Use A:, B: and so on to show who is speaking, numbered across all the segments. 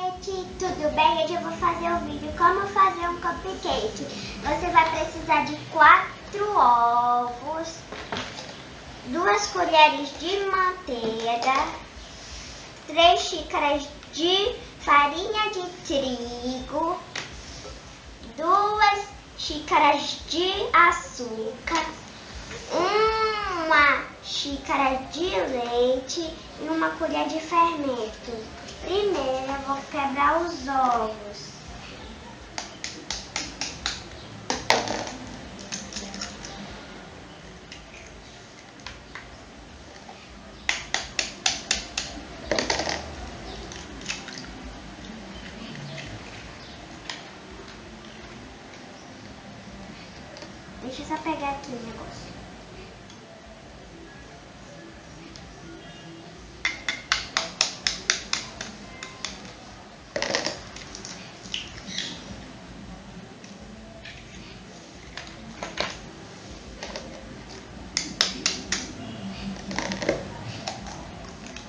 A: Gente, tudo bem? Hoje eu vou fazer um vídeo como fazer um cupcake. Você vai precisar de 4 ovos, 2 colheres de manteiga, 3 xícaras de farinha de trigo, 2 xícaras de açúcar, 1 xícara de leite e 1 colher de fermento. Primeiro eu vou quebrar os ovos. Deixa eu só pegar aqui o negócio.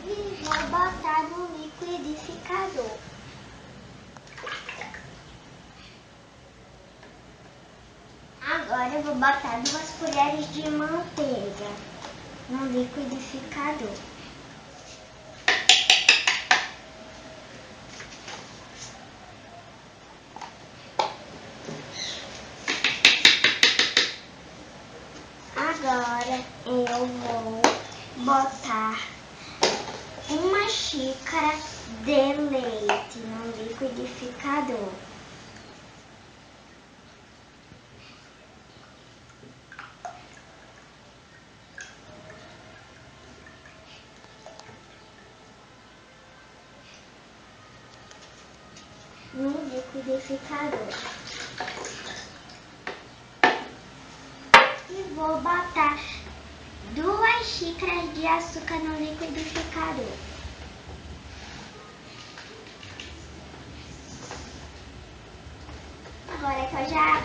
A: E vou botar no liquidificador. Agora eu vou botar 2 colheres de manteiga no liquidificador. Agora eu vou botar 1 xícara de leite no liquidificador. No liquidificador. E vou botar 2 xícaras de açúcar no liquidificador. Agora que eu já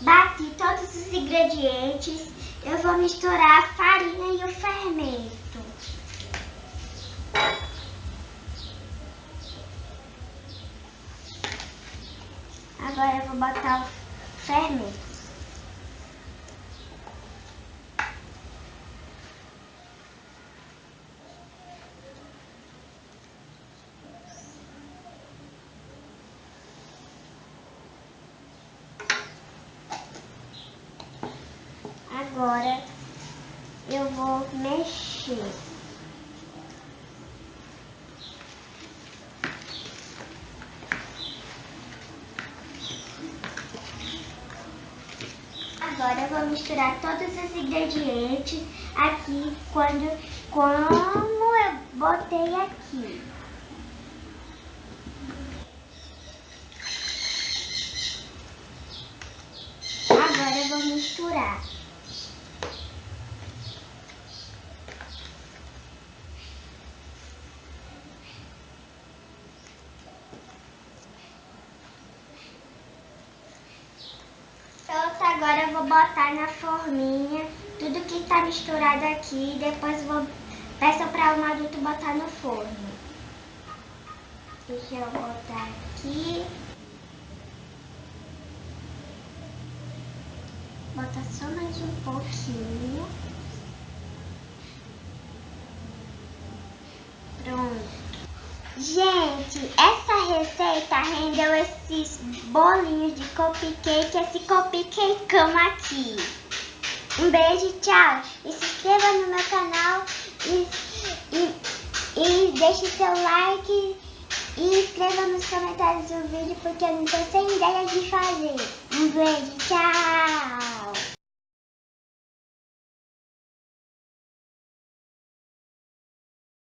A: bati todos os ingredientes, eu vou misturar a farinha e o fermento. Agora eu vou botar o fermento. Agora eu vou mexer. Agora eu vou misturar todos os ingredientes aqui como eu botei aqui. Agora eu vou misturar. Pronto, agora eu vou botar na forminha tudo que tá misturado aqui e depois vou peço para um adulto botar no forno. Deixa eu botar aqui. Bota só mais um pouquinho. Pronto. Gente, essa receita rendeu esses bolinhos de cupcake, esse cupcakeão aqui. Um beijo, tchau. E se inscreva no meu canal e deixe seu like e escreva nos comentários do vídeo porque eu não tô sem ideia de fazer.